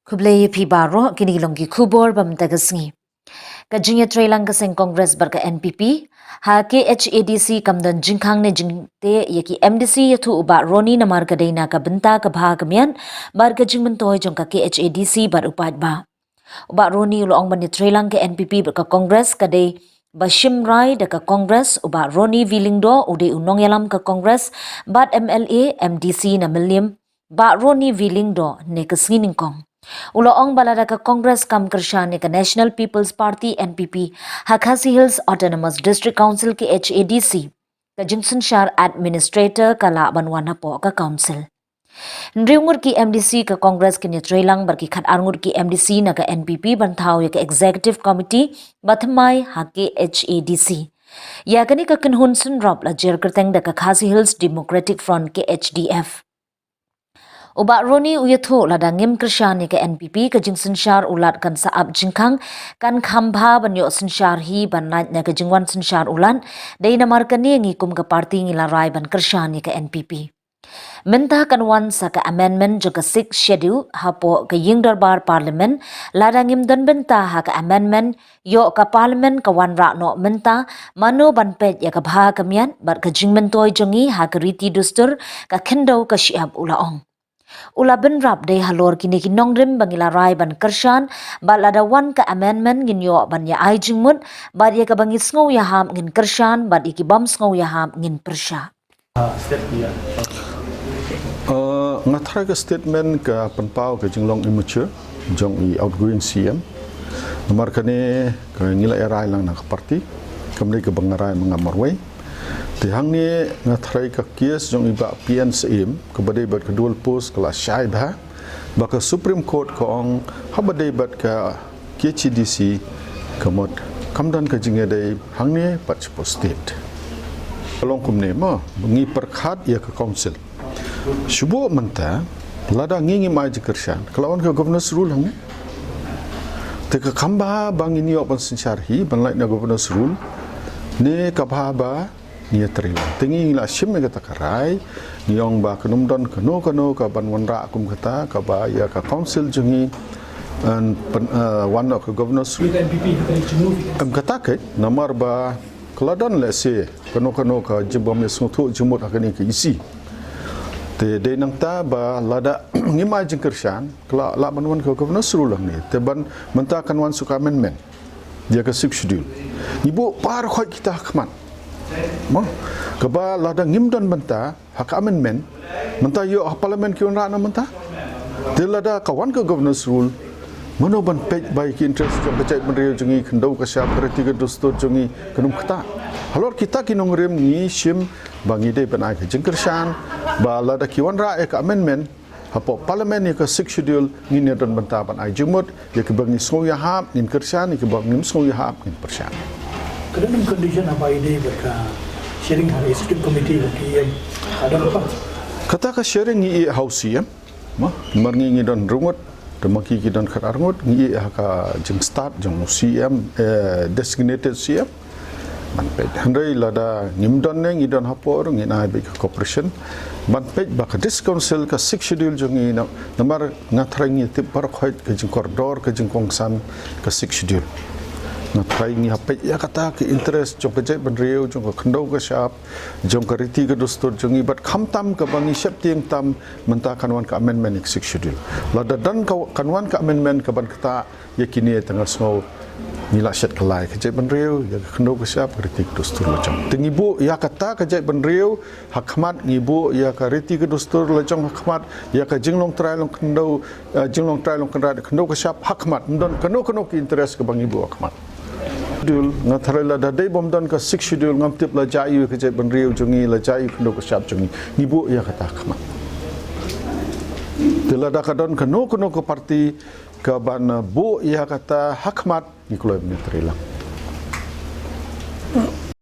Kublai pi baro kini longi kubor bam tagasngi. Kajingya Trei lang kaseng Congress barka NPP ha KHADC kamdan jingkhang ne jingte yaki MDC yathu uba Roni namar kadena ka benta ka bha kamyan bar ka jingmentoy jong ka KHADC bar upat ba. Uba Roni uloong ban Trei lang ka NPP barka Congress kadai Bashim Rai da ka Congress uba Roni Vilingdo ude unong yalam ka Congress bat MLA MDC na Milliam ba Roni Vilingdo ne kasngining kong. Uloong balada ka Congress kam kershan ka National People's Party NPP Hakhasi Hills Autonomous District Council ke HADC ka Jingson Shar Administrator ka la banwana po ka council. Nriungur ki MDC ka Congress ke Trei lang barki khat arngur ki MDC na ka NPP banthau ya ka Executive Committee batmai ha ke HADC. Ya kani ka kinhun sun rob la jer kerteng da ka Khasi Hills Democratic Front ke HDF. Uba Roni uyatho lada ngim kershani ke NPP ke Jingson Shar ulat kan saab jingkang kan khambha banyo Sinshar hi ban nait na ke Jingwan Sinshar ulan dai namar kani ngikum ke parti ngila rai ban kershani ke NPP. Mentah kan wan sa ke amendment juga 6 schedule hapo ke ying darbar parlimen lada ngim dan bentah ha ke amendment yo ke parlimen ke wan rak no mentah mano ban pet ya ke bha kamian bar ke jingmentoy jongi ha ke riti dustur ke kendo ke syiab ulaong. Ula ben rap day halor kini kinong rim bangila rai ban kershan bal ada wan ka amendment ngin yo ban ya ai jingmut bad ya ka bangi sngow ya ham ngin kershan bad iki bam sngow ya ham ngin persha. Ngathara ka statement ka penpau ka jinglong immature jong i outgoing CM nomor kane ka ngila erai lang na parti kamri ka bangarai mengamarway Tihang ni ngathrai ka kias jong iba PNCM kepada ibat kedua pos kelas syai bah baka Supreme Court ko ong habade ibat ka KCDC kamot kamdan ka jingedai hang ni pat state kalong kumne ma bengi perkhat ia ka council syubu menta lada ngingi mai jikershan kelawan ka governors rule hang te ka khamba bang ini open sincharhi ban like na governors rule ne ka ba ni Trei lang tingi la sim me kata karai niong ba kanum don kano ka ban wanra kum kata ka ba ya ka council jungi an one of governors am kata ke namar ba kladon le se kano ka jibom le sungtu jumut akani ke isi te de nang ta ba lada ngima jingkershan kala la banwan ka governors rule ni te ban mentakan wan suka amendment dia ka six schedule ibu par khoi kita khman Mo, kaba lada ngimdan benta hak amendment, menta yo parlimen kion ra na menta. Tilada kawan ke governors rule, mano ban pej by interest ke bacai menriu jungi kendau ke siap berarti ke dostor jungi kenum kata. Halor kita kinong rem ni sim bangi de ban ai ke jengkershan, ba lada kiwan ra ke amendment hapo parlimen ke six schedule ni ne don benta ban ai jumut ya ke bangi so ya hap nin kershan ke bangi so ya hap nin pershan. Dalam condition apa ide berka sharing hari executive committee bagi ada apa? Kata ka sharing ni house ya, mah marngi ni don rungut, demaki ki don khat rungut ni ka jeng start jeng CM designated CM. Man pej handai lada ngimdon ne ngidon hapor ngina bi corporation man pej ba ka dis council ka six schedule jeng ni namar ngathrang ni tip par khoit ka jeng koridor ka jeng kongsan ka six schedule. Trei ni hapet ya kata ke interest jong ke jai benriu jong ke kendau ke syap jong ke riti ke dostur jong ibat khamtam ke bangi syap tiang tam menta kanwan ke amendment six schedule lada dan kanwan ke amendment ke ban kata yakini tengah snow nila syat kelai ke jai benriu ya ke kendau ke syap riti ke dostur lajong tengibu ya kata ke jai benriu hakmat ngibu ya ke riti ke dostur lajong hakmat ya ke jinglong trai long kendau jinglong trai long kendau ke syap hakmat ndon keno ke interest ke bangi bu hakmat schedule ngathare la da dei bom dan ka six schedule ngam tip la jai ke je ban riu jungi la jai khndo ko syap jungi nibu ya kata khama tela da kadon kano ko parti ka ban bu ya kata hakmat ni kloy mitri la